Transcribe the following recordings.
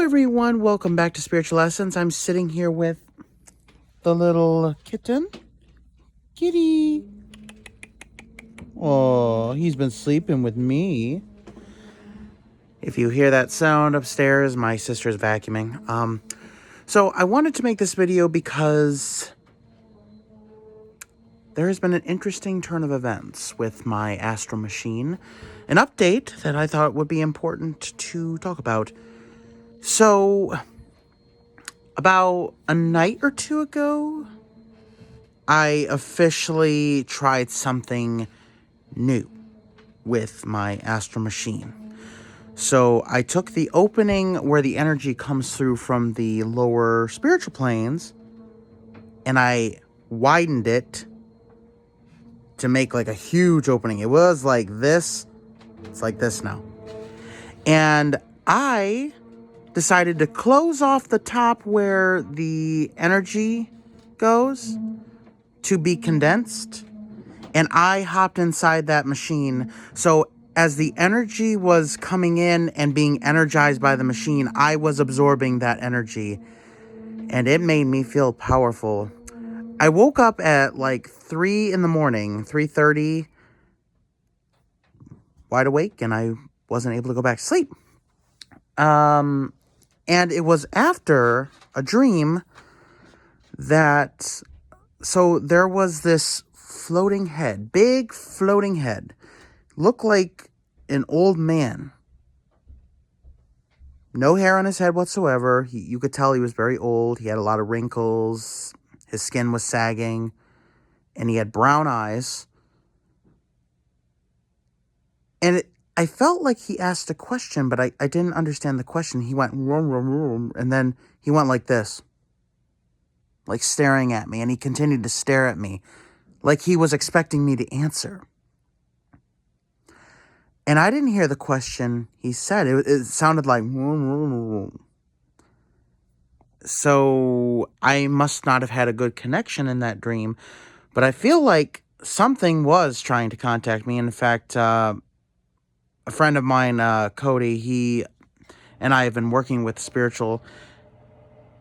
everyone, welcome back to Spiritual Lessons. I'm sitting here with the little kitten. Kitty. Oh, he's been sleeping with me. If you hear that sound upstairs, my sister's vacuuming. So I wanted to make this video because there has been an interesting turn of events with my Astral machine. An update that I thought would be important to talk about. So, about a night or two ago, I officially tried something new with my Astral machine. So I took the opening where the energy comes through from the lower spiritual planes and I widened it to make like a huge opening. It was like this. It's like this now. And I decided to close off the top where the energy goes to be condensed, and I hopped inside that machine. So as the energy was coming in and being energized by the machine, I was absorbing that energy, and it made me feel powerful. I woke up at like 3 in the morning, 3:30, wide awake, and I wasn't able to go back to sleep. And it was after a dream that, so there was this floating head, big floating head, looked like an old man. No hair on his head whatsoever. You could tell he was very old. He had a lot of wrinkles. His skin was sagging. And he had brown eyes. And I felt like he asked a question, but I didn't understand the question. He went, vroom, vroom, vroom, and then he went like this, like staring at me. And he continued to stare at me, like he was expecting me to answer. And I didn't hear the question he said. It sounded like, vroom, vroom, vroom. So I must not have had a good connection in that dream. But I feel like something was trying to contact me. In fact, a friend of mine, Cody, he and I have been working with spiritual.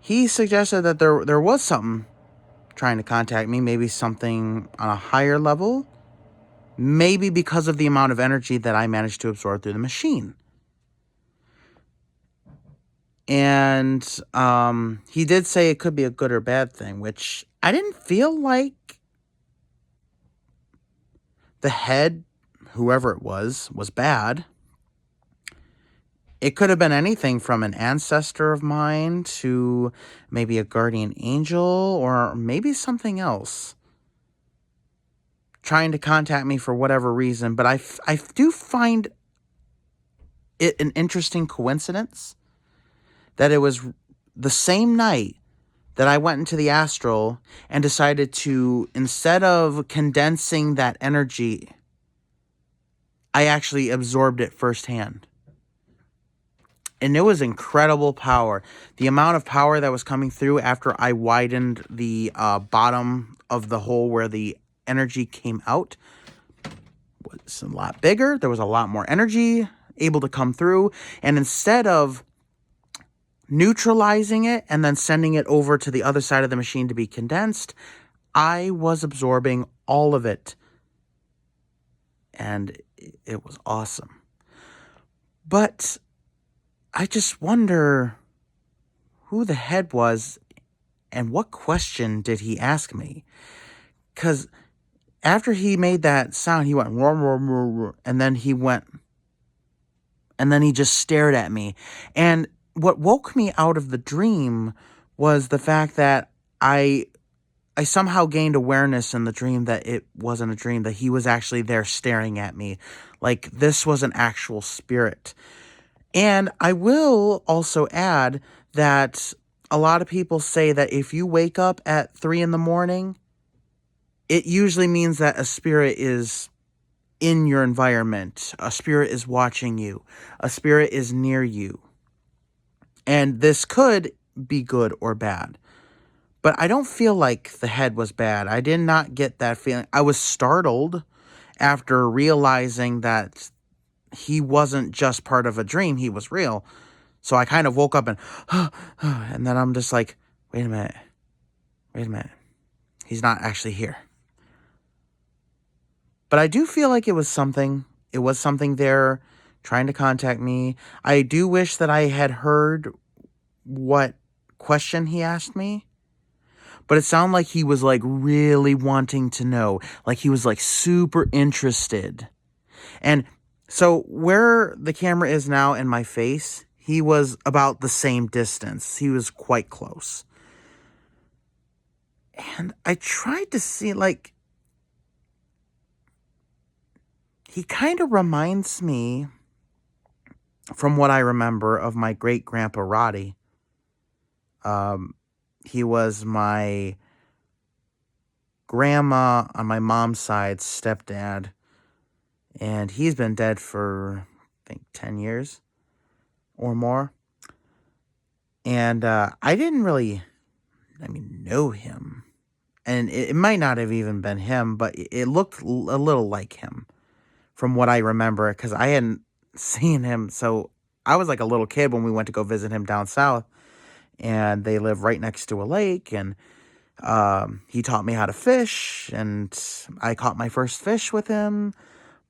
He suggested that there was something trying to contact me, maybe something on a higher level, maybe because of the amount of energy that I managed to absorb through the machine. And he did say it could be a good or bad thing, which I didn't feel like the head, whoever it was bad. It could have been anything from an ancestor of mine to maybe a guardian angel or maybe something else trying to contact me for whatever reason. But I do find it an interesting coincidence that it was the same night that I went into the astral and decided to, instead of condensing that energy, I actually absorbed it firsthand. And it was incredible power. The amount of power that was coming through after I widened the bottom of the hole where the energy came out was a lot bigger. There was a lot more energy able to come through. And instead of neutralizing it and then sending it over to the other side of the machine to be condensed, I was absorbing all of it. And it was awesome. But I just wonder who the head was and what question did he ask me? Because after he made that sound, he went, roar, roar, roar, roar, and then he just stared at me. And what woke me out of the dream was the fact that I somehow gained awareness in the dream that it wasn't a dream, that he was actually there staring at me. Like this was an actual spirit. And I will also add that a lot of people say that if you wake up at 3 in the morning, it usually means that a spirit is in your environment. A spirit is watching you. A spirit is near you. And this could be good or bad. But I don't feel like the head was bad. I did not get that feeling. I was startled after realizing that he wasn't just part of a dream. He was real. So I kind of woke up and, and then I'm just like, wait a minute. He's not actually here. But I do feel like it was something. It was something there trying to contact me. I do wish that I had heard what question he asked me. But it sounded like he was like really wanting to know. Like he was like super interested. And so where the camera is now in my face, he was about the same distance. He was quite close. And I tried to see, like, he kind of reminds me, from what I remember, of my great-grandpa Roddy. He was my grandma on my mom's side, stepdad. And he's been dead for, I think, 10 years or more. And I didn't really, know him. And it might not have even been him, but it looked a little like him from what I remember, because I hadn't seen him. So I was like a little kid when we went to go visit him down south. And they live right next to a lake. And he taught me how to fish. And I caught my first fish with him.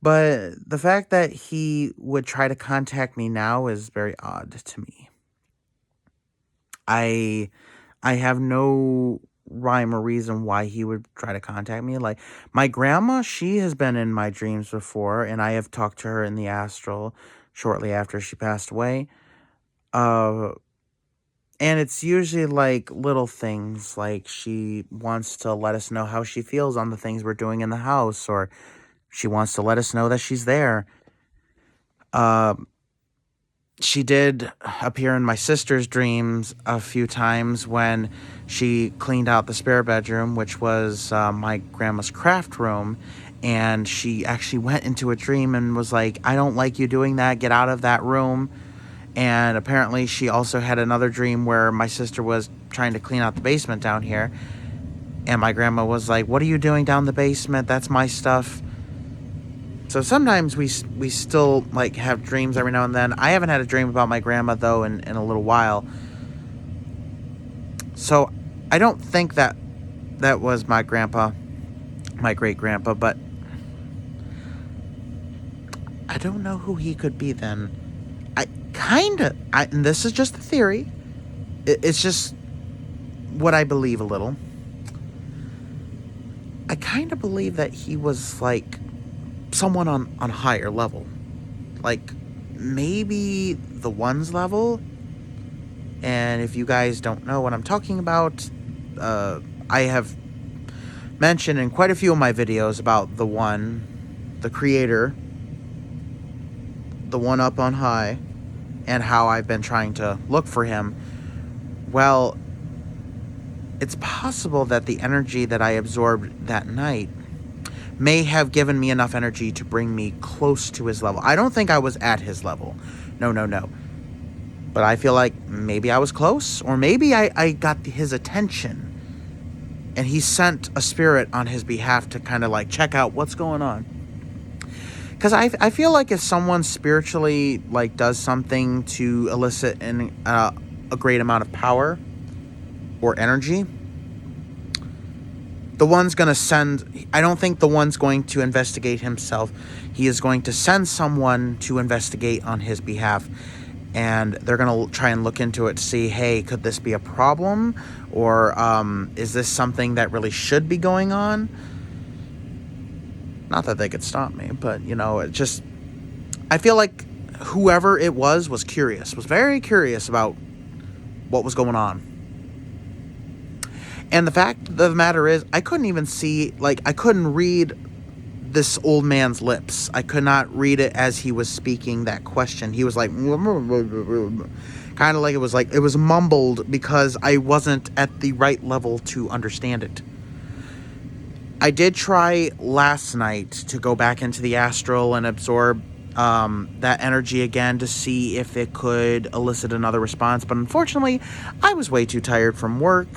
But the fact that he would try to contact me now is very odd to me. I have no rhyme or reason why he would try to contact me. Like, my grandma, she has been in my dreams before, and I have talked to her in the astral shortly after she passed away. And it's usually like little things, like she wants to let us know how she feels on the things we're doing in the house, or she wants to let us know that she's there. She did appear in my sister's dreams a few times when she cleaned out the spare bedroom, which was my grandma's craft room. And she actually went into a dream and was like, I don't like you doing that. Get out of that room. And apparently she also had another dream where my sister was trying to clean out the basement down here. And my grandma was like, what are you doing down the basement? That's my stuff. So sometimes we still like have dreams every now and then. I haven't had a dream about my grandma though in a little while. So I don't think that was my grandpa, my great grandpa, but I don't know who he could be then. And this is just a theory. It's just what I believe a little. I kind of believe that he was like someone on higher level, like maybe the ones level. And if you guys don't know what I'm talking about, I have mentioned in quite a few of my videos about the one, the creator, the one up on high, and how I've been trying to look for him. Well, it's possible that the energy that I absorbed that night may have given me enough energy to bring me close to his level. I don't think I was at his level. No. But I feel like maybe I was close, or maybe I got his attention and he sent a spirit on his behalf to kind of like check out what's going on. Because I feel like if someone spiritually like does something to elicit a great amount of power or energy, the one's going to send, I don't think the one's going to investigate himself. He is going to send someone to investigate on his behalf. And they're going to try and look into it to see, hey, could this be a problem? Or is this something that really should be going on? Not that they could stop me, but, it just, I feel like whoever it was curious, was very curious about what was going on. And the fact of the matter is, I couldn't even see, I couldn't read this old man's lips. I could not read it as he was speaking that question. He was like, kind of like it was mumbled because I wasn't at the right level to understand it. I did try last night to go back into the astral and absorb that energy again to see if it could elicit another response. But unfortunately, I was way too tired from work.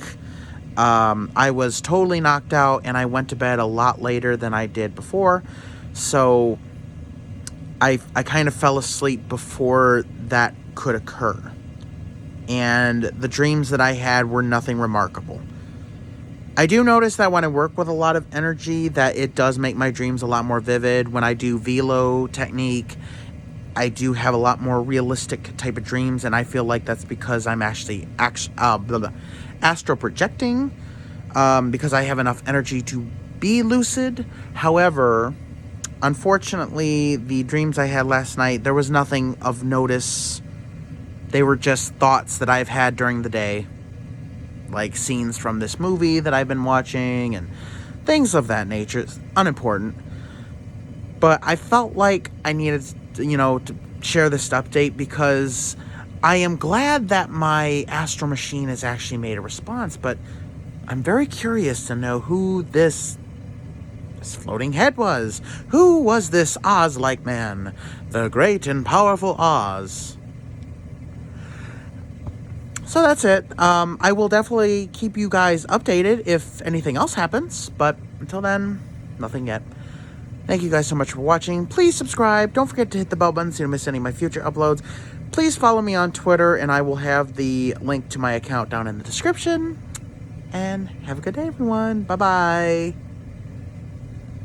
I was totally knocked out, and I went to bed a lot later than I did before. So I kind of fell asleep before that could occur. and the dreams that I had were nothing remarkable. I do notice that when I work with a lot of energy, that it does make my dreams a lot more vivid. When I do velo technique, I do have a lot more realistic type of dreams, and I feel like that's because I'm actually astral projecting, because I have enough energy to be lucid. However, unfortunately, the dreams I had last night, there was nothing of notice. They were just thoughts that I've had during the day, like scenes from this movie that I've been watching and things of that nature. It's unimportant. But I felt like I needed, to share this update because I am glad that my astral machine has actually made a response, but I'm very curious to know who this floating head was. Who was this Oz-like man? The great and powerful Oz. So that's it. I will definitely keep you guys updated if anything else happens, but until then, nothing yet. Thank you guys so much for watching. Please subscribe. Don't forget to hit the bell button so you don't miss any of my future uploads. Please follow me on Twitter, and I will have the link to my account down in the description. And have a good day, everyone. Bye-bye.